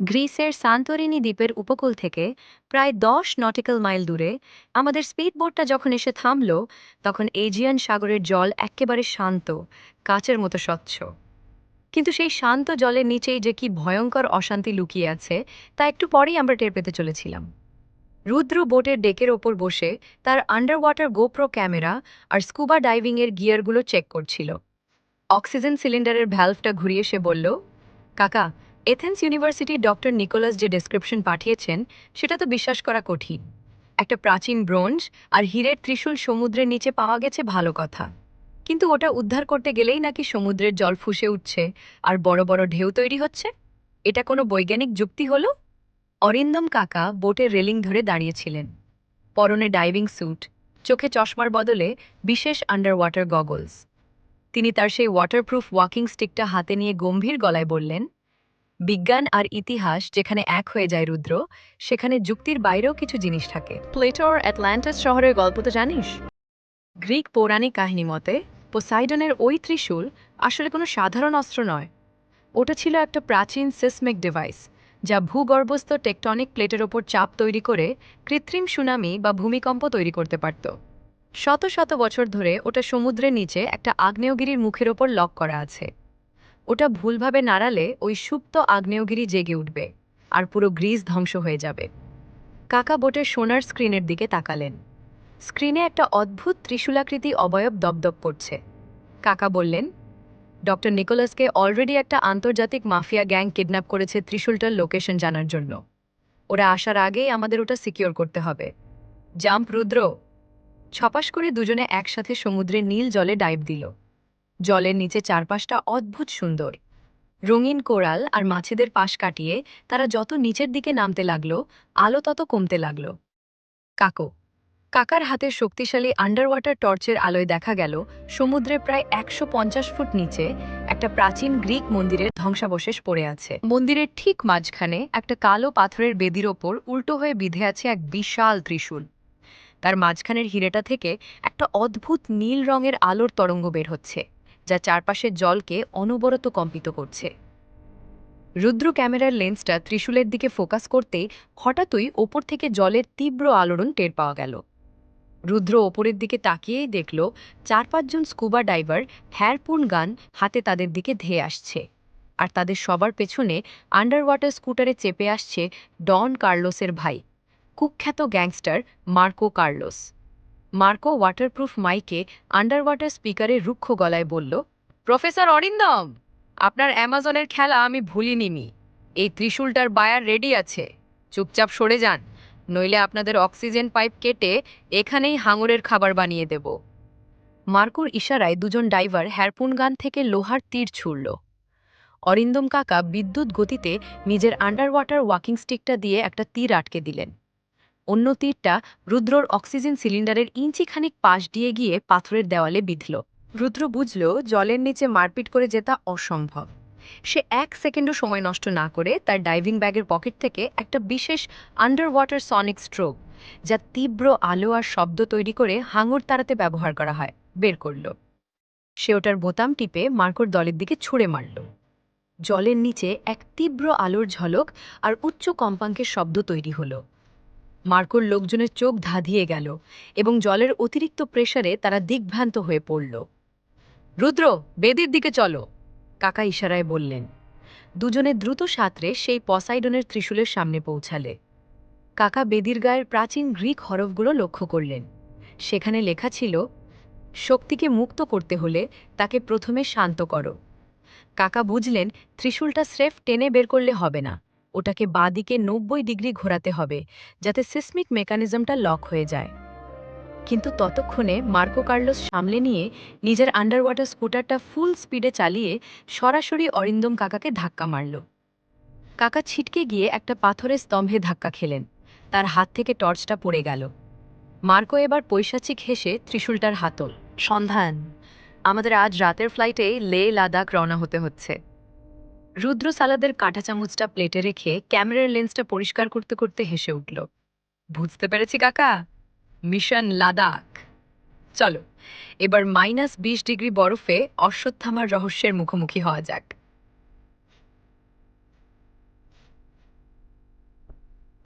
গ্রিসের সান্তোরিনি দ্বীপের উপকূল থেকে প্রায় 10 নটিক্যাল মাইল দূরে আমাদের স্পিডবোটটা যখন এসে থামল, তখন এজিয়ান সাগরের জল একেবারে শান্ত, কাচের মতো স্বচ্ছ। কিন্তু সেই শান্ত জলের নিচেই যে কি ভয়ঙ্কর অশান্তি লুকিয়ে আছে, তা একটু পরেই আমরা টের পেতে চলেছিলাম। রুদ্র বোটের ডেকের ওপর বসে তার আন্ডার ওয়াটার গোপ্রো ক্যামেরা আর স্কুবা ডাইভিংয়ের গিয়ারগুলো চেক করছিল। অক্সিজেন সিলিন্ডারের ভ্যালভটা ঘুরিয়ে সে বলল, কাকা, এথেন্স ইউনিভার্সিটির ডক্টর নিকোলাস যে ডেসক্রিপশন পাঠিয়েছেন সেটা তো বিশ্বাস করা কঠিন। একটা প্রাচীন ব্রোঞ্জ আর হীরের ত্রিশূল সমুদ্রের নিচে পাওয়া গেছে, ভালো কথা, কিন্তু ওটা উদ্ধার করতে গেলেই নাকি সমুদ্রের জল ফুসে উঠছে আর বড় বড় ঢেউ তৈরি হচ্ছে। এটা কোনো বৈজ্ঞানিক যুক্তি হলো? অরিন্দম কাকা বোটের রেলিং ধরে দাঁড়িয়েছিলেন, পরনে ডাইভিং স্যুট, চোখে চশমার বদলে বিশেষ আন্ডার ওয়াটার গগলস। তিনি তার সেই ওয়াটারপ্রুফ ওয়াকিং স্টিকটা হাতে নিয়ে গম্ভীর গলায় বললেন, বিজ্ঞান আর ইতিহাস যেখানে এক হয়ে যায় রুদ্র, সেখানে যুক্তির বাইরেও কিছু জিনিস থাকে। প্লেটোর অ্যাটলান্টাস শহরের গল্প তো জানিস? গ্রিক পৌরাণিক কাহিনী মতে পোসাইডনের ওই ত্রিশূল আসলে কোনো সাধারণ অস্ত্র নয়। ওটা ছিল একটা প্রাচীন সিসমিক ডিভাইস, যা ভূগর্ভস্থ টেকটনিক প্লেটের ওপর চাপ তৈরি করে কৃত্রিম সুনামি বা ভূমিকম্প তৈরি করতে পারত। শত শত বছর ধরে ওটা সমুদ্রের নিচে একটা আগ্নেয়গিরির মুখের ওপর লক করা আছে। ওটা ভুলভাবে নাড়ালে ওই সুপ্ত আগ্নেয়গিরি জেগে উঠবে আর পুরো গ্রিস ধ্বংস হয়ে যাবে। কাকা বোটের সোনার স্ক্রিনের দিকে তাকালেন। স্ক্রিনে একটা অদ্ভুত ত্রিশূলাকৃতি অবয়ব দপদপ করছে। কাকা বললেন, ডক্টর নিকোলাসকে অলরেডি একটা আন্তর্জাতিক মাফিয়া গ্যাং কিডন্যাপ করেছে ত্রিশূলটার লোকেশন জানার জন্য। ওরা আসার আগেই আমাদের ওটা সিকিউর করতে হবে। জাম্প রুদ্র! ছপাস করে দুজনে একসাথে সমুদ্রের নীল জলে ডাইভ দিল। জলের নিচে চারপাশটা অদ্ভুত সুন্দর। রঙিন কোরাল আর মাছেদের পাশ কাটিয়ে তারা যত নিচের দিকে নামতে লাগলো, আলো তত কমতে লাগলো। কাকো কাকার হাতের শক্তিশালী আন্ডারওয়াটার টর্চের আলোয় দেখা গেল সমুদ্রের প্রায় ১৫০ ফুট নিচে একটা প্রাচীন গ্রিক মন্দিরের ধ্বংসাবশেষ পড়ে আছে। মন্দিরের ঠিক মাঝখানে একটা কালো পাথরের বেদির ওপর উল্টো হয়ে বিধে আছে এক বিশাল ত্রিশূল। তার মাঝখানের হিরেটা থেকে একটা অদ্ভুত নীল রঙের আলোর তরঙ্গ বের হচ্ছে, যা চারপাশের জলকে অনবরত কম্পিত করছে। রুদ্র ক্যামেরার লেন্সটা ত্রিশূলের দিকে ফোকাস করতেই হঠাৎই ওপর থেকে জলের তীব্র আলোড়ন টের পাওয়া গেল। রুদ্র ওপরের দিকে তাকিয়েই দেখল ৪-৫ জন স্কুবা ডাইভার হ্যারপুন গান হাতে তাদের দিকে ধেয়ে আসছে, আর তাদের সবার পেছনে আন্ডার ওয়াটার স্কুটারে চেপে আসছে ডন কার্লোসের ভাই, কুখ্যাত gangster Marco Carlos. Marco waterproof মাইকে আন্ডার ওয়াটার স্পিকারে রুক্ষ গলায় বলল, প্রফেসর অরিন্দম, আপনার অ্যামাজনের খেলা আমি ভুলিনি। এই ত্রিশূলটার বায়ার রেডি আছে। চুপচাপ সরে যান, নইলে আপনাদের অক্সিজেন পাইপ কেটে এখানেই হাঙরের খাবার বানিয়ে দেব। মার্কোর ইশারায় দুজন ডাইভার হ্যারপুন গান থেকে লোহার তীর ছুড়ল। অরিন্দম কাকা বিদ্যুৎ গতিতে নিজের আন্ডার ওয়াটার ওয়াকিং স্টিকটা দিয়ে একটা তীর আটকে দিলেন। অন্য তীরটা রুদ্রর অক্সিজেন সিলিন্ডারের ইঞ্চিখানিক পাশ দিয়ে গিয়ে পাথরের দেওয়ালে বিঁধল। রুদ্র বুঝল জলের নিচে মারপিট করে জেতা অসম্ভব। সে ১ সেকেন্ডও সময় নষ্ট না করে তার ডাইভিং ব্যাগের পকেট থেকে একটা বিশেষ আন্ডার ওয়াটার সনিক স্ট্রোব, যা তীব্র আলো আর শব্দ তৈরি করে হাঙর তাড়াতে ব্যবহার করা হয়, বের করল। সে ওটার বোতাম টিপে মার্কোর দলের দিকে ছুঁড়ে মারল। জলের নিচে এক তীব্র আলোর ঝলক আর উচ্চ কম্পাঙ্কের শব্দ তৈরি হলো। মার্কোর লোকজনের চোখ ধাঁধিয়ে গেল এবং জলের অতিরিক্ত প্রেসারে তারা দিগ্ভ্রান্ত হয়ে পড়ল। রুদ্র, বেদির দিকে চলো, কাকা ইশারায় বললেন। দুজনে দ্রুত সাঁতরে সেই পসাইডনের ত্রিশূলের সামনে পৌঁছালে। কাকা বেদির গায়ের প্রাচীন গ্রিক হরফগুলো লক্ষ্য করলেন। সেখানে লেখা ছিল, শক্তিকে মুক্ত করতে হলে তাকে প্রথমে শান্ত করো। কাকা বুঝলেন ত্রিশূলটা স্রেফ টেনে বের করলে হবে না, ওটাকে বাঁ দিকে ৯০ ডিগ্রি ঘোরাতে হবে, যাতে সিসমিক মেকানিজমটা লক হয়ে যায়। কিন্তু ততক্ষণে মার্কো কার্লোস সামলে নিয়ে নিজের আন্ডার ওয়াটার স্কুটারটা ফুল স্পিডে চালিয়ে সরাসরি অরিন্দম কাকাকে ধাক্কা মারল। কাকা ছিটকে গিয়ে একটা পাথরের স্তম্ভে ধাক্কা খেলেন। তার হাত থেকে টর্চটা পড়ে গেল। মার্কো এবার পৈশাচিক হেসে ত্রিশূলটার হাতল। সন্ধান, আমাদের আজ রাতের ফ্লাইটেই লে লাদাখ রওনা হতে হচ্ছে। রুদ্র সালাদের কাঁটা চামচটা প্লেটে রেখে ক্যামেরার লেন্সটা পরিষ্কার করতে করতে হেসে উঠল। বুঝতে পেরেছি কাকা, মিশন লাদাখ। চলো, এবার -২০ ডিগ্রি বরফে অশ্বত্থামার রহস্যের মুখোমুখি হওয়া যাক।